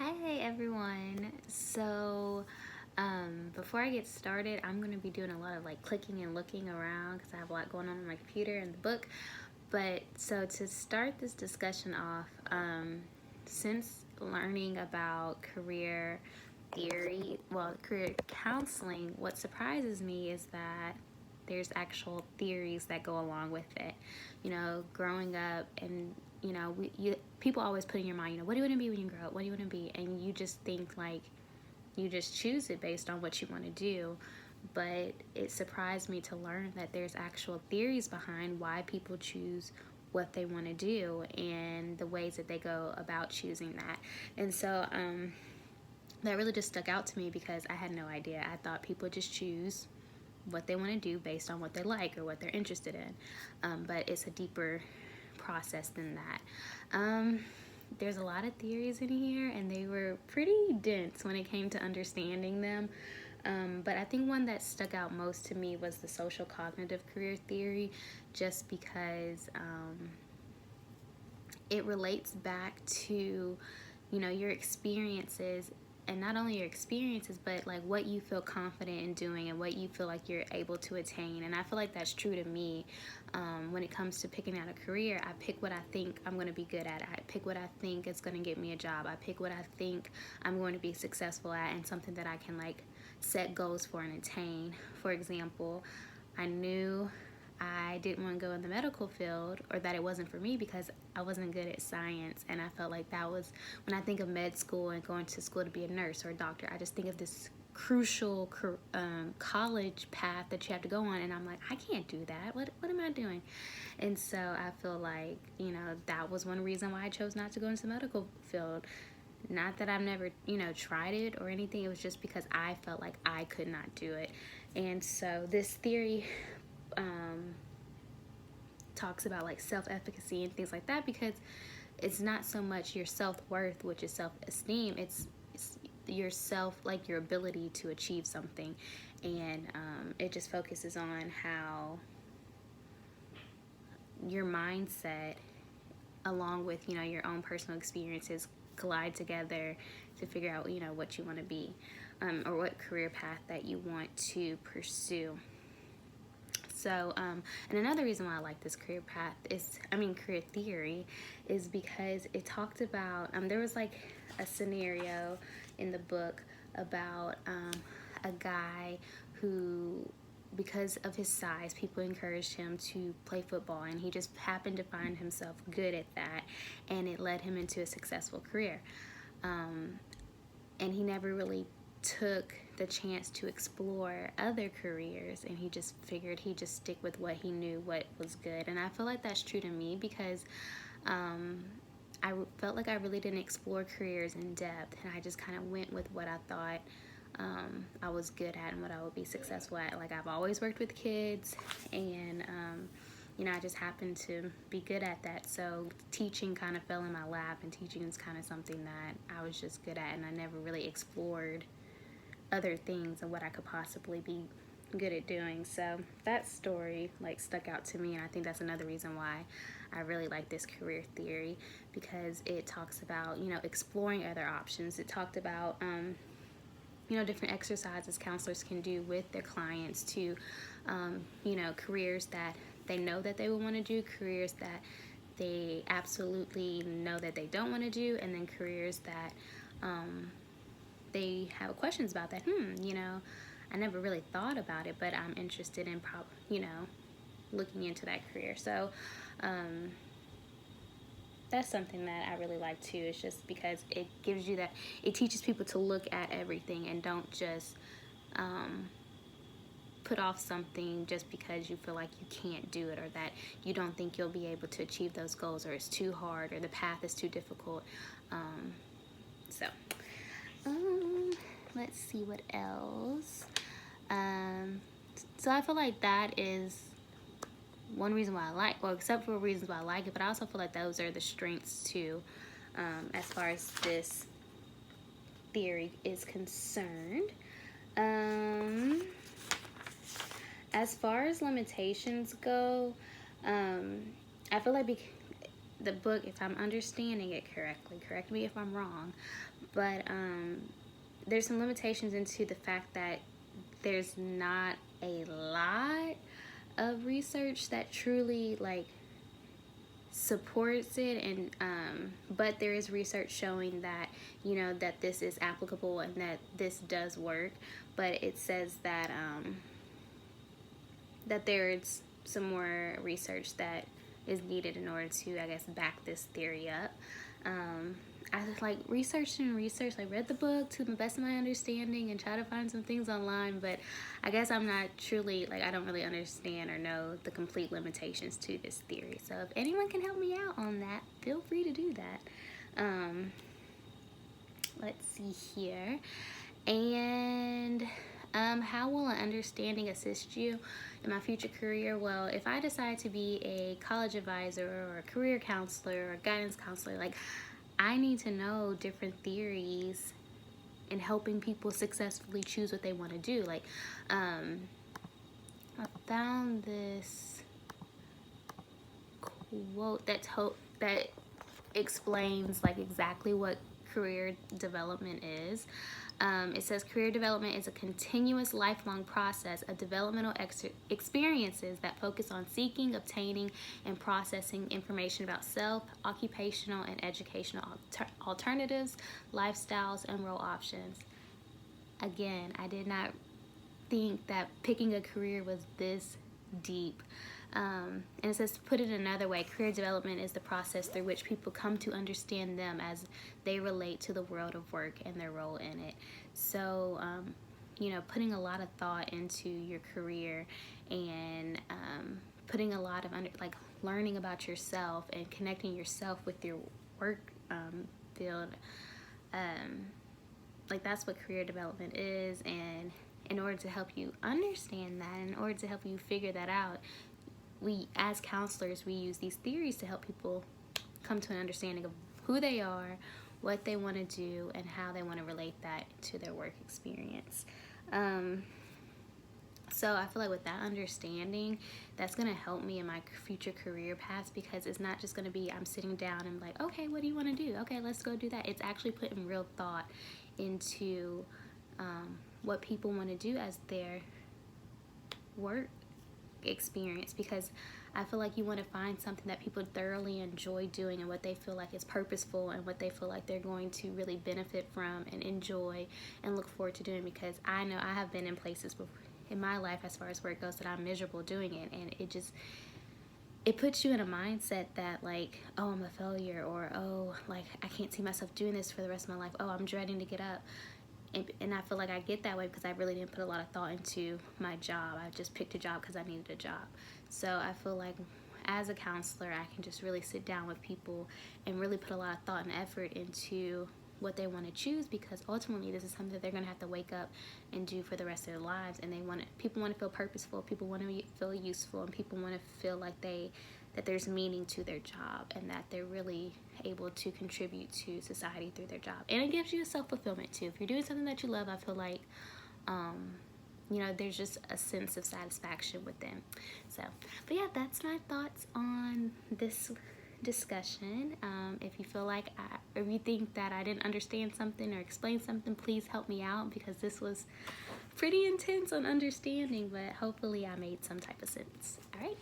Hi everyone. Before I get started, I'm going to be doing a lot of like clicking and looking around because I have a lot going on my computer and the book. But so to start this discussion off, since learning about career theory, well, career counseling, what surprises me is that there's actual theories that go along with it. You know, growing up and people always put in your mind, what do you want to be when you grow up? What do you want to be? And you just think like you just choose it based on what you want to do. But it surprised me to learn that there's actual theories behind why people choose what they want to do and the ways that they go about choosing that. And so that really just stuck out to me because I had no idea. I thought people just choose what they want to do based on what they like or what they're interested in. But it's a deeper process than that. There's a lot of theories in here, and they were pretty dense when it came to understanding them. But I think one that stuck out most to me was the social cognitive career theory, just because it relates back to, your experiences, and not only your experiences, but like what you feel confident in doing and what you feel like you're able to attain. And I feel like that's true to me. When it comes to picking out a career, I pick what I think I'm going to be good at. I pick what I think is going to get me a job. I pick what I think I'm going to be successful at and something that I can like set goals for and attain. For example, I knew I didn't want to go in the medical field, or that it wasn't for me because I wasn't good at science. And I felt like that was, when I think of med school and going to school to be a nurse or a doctor, I just think of this crucial college path that you have to go on, and I'm like, I can't do that. What am I doing? And so I feel like, that was one reason why I chose not to go into the medical field. Not that I've never, tried it or anything. It was just because I felt like I could not do it. And so this theory talks about like self-efficacy and things like that, because it's not so much your self-worth, which is self-esteem. It's yourself, like your ability to achieve something. And it just focuses on how your mindset, along with your own personal experiences, collide together to figure out what you want to be, or what career path that you want to pursue. So, and another reason why I like this career theory, is because it talked about, there was like a scenario in the book about a guy who, because of his size, people encouraged him to play football, and he just happened to find himself good at that, and it led him into a successful career. And he never really took the chance to explore other careers, and he just figured he'd just stick with what he knew, what was good. And I feel like that's true to me because I felt like I really didn't explore careers in depth, and I just kind of went with what I thought I was good at and what I would be successful at. Like, I've always worked with kids, and I just happened to be good at that. So teaching kind of fell in my lap, and teaching is kind of something that I was just good at, and I never really explored other things and what I could possibly be good at doing. So that story like stuck out to me, and I think that's another reason why I really like this career theory, because it talks about exploring other options. It talked about different exercises counselors can do with their clients to careers that they know that they would want to do, careers that they absolutely know that they don't want to do, and then careers that they have questions about that, I never really thought about it, but I'm interested in looking into that career. So that's something that I really like too. It's just because it gives you that, it teaches people to look at everything and don't just put off something just because you feel like you can't do it, or that you don't think you'll be able to achieve those goals, or it's too hard, or the path is too difficult. So let's see what else. So I feel like that is one reason why I like, well, except for reasons why I like it, but I also feel like those are the strengths too, as far as this theory is concerned. As far as limitations go, I feel like the book, if I'm understanding it correctly. Correct me if I'm wrong. But there's some limitations into the fact that there's not a lot of research that truly like supports it, and but there is research showing that, you know, that this is applicable and that this does work. But it says that that there's some more research that is needed in order to, I guess, back this theory up. I like researched and researched. I read the book to the best of my understanding and try to find some things online, but I guess I'm not truly, like, I don't really understand or know the complete limitations to this theory. So if anyone can help me out on that, feel free to do that. Let's see here. And how will an understanding assist you in my future career? Well, if I decide to be a college advisor or a career counselor or a guidance counselor, like, I need to know different theories in helping people successfully choose what they want to do. Like, I found this quote that explains like exactly what career development is. It says career development is a continuous lifelong process of developmental experiences that focus on seeking, obtaining, and processing information about self, occupational, and educational alternatives, lifestyles, and role options. Again, I did not think that picking a career was this deep. And it says, to put it another way, career development is the process through which people come to understand them as they relate to the world of work and their role in it. So, you know, putting a lot of thought into your career and putting a lot of like learning about yourself and connecting yourself with your work field, like that's what career development is. And in order to help you understand that, in order to help you figure that out, we as counselors, we use these theories to help people come to an understanding of who they are, what they want to do, and how they want to relate that to their work experience. So I feel like with that understanding, that's going to help me in my future career paths, because it's not just going to be I'm sitting down and like, okay, what do you want to do? Okay, let's go do that. It's actually putting real thought into what people want to do as their work experience, because I feel like you want to find something that people thoroughly enjoy doing and what they feel like is purposeful and what they feel like they're going to really benefit from and enjoy and look forward to doing. Because I know I have been in places in my life as far as work goes that I'm miserable doing it, and it puts you in a mindset that like, oh, I'm a failure, or oh, like I can't see myself doing this for the rest of my life. Oh, I'm dreading to get up. And I feel like I get that way because I really didn't put a lot of thought into my job. I just picked a job because I needed a job. So I feel like as a counselor, I can just really sit down with people and really put a lot of thought and effort into what they want to choose, because ultimately this is something that they're going to have to wake up and do for the rest of their lives. And people want to feel purposeful, people want to feel useful, and people want to feel like that there's meaning to their job and that they're really able to contribute to society through their job. And it gives you a self-fulfillment too. If you're doing something that you love, I feel like you know, there's just a sense of satisfaction with them. So, but yeah, that's my thoughts on this discussion. If you feel like if you think that I didn't understand something or explain something, please help me out, because this was pretty intense on understanding, but hopefully I made some type of sense. All right.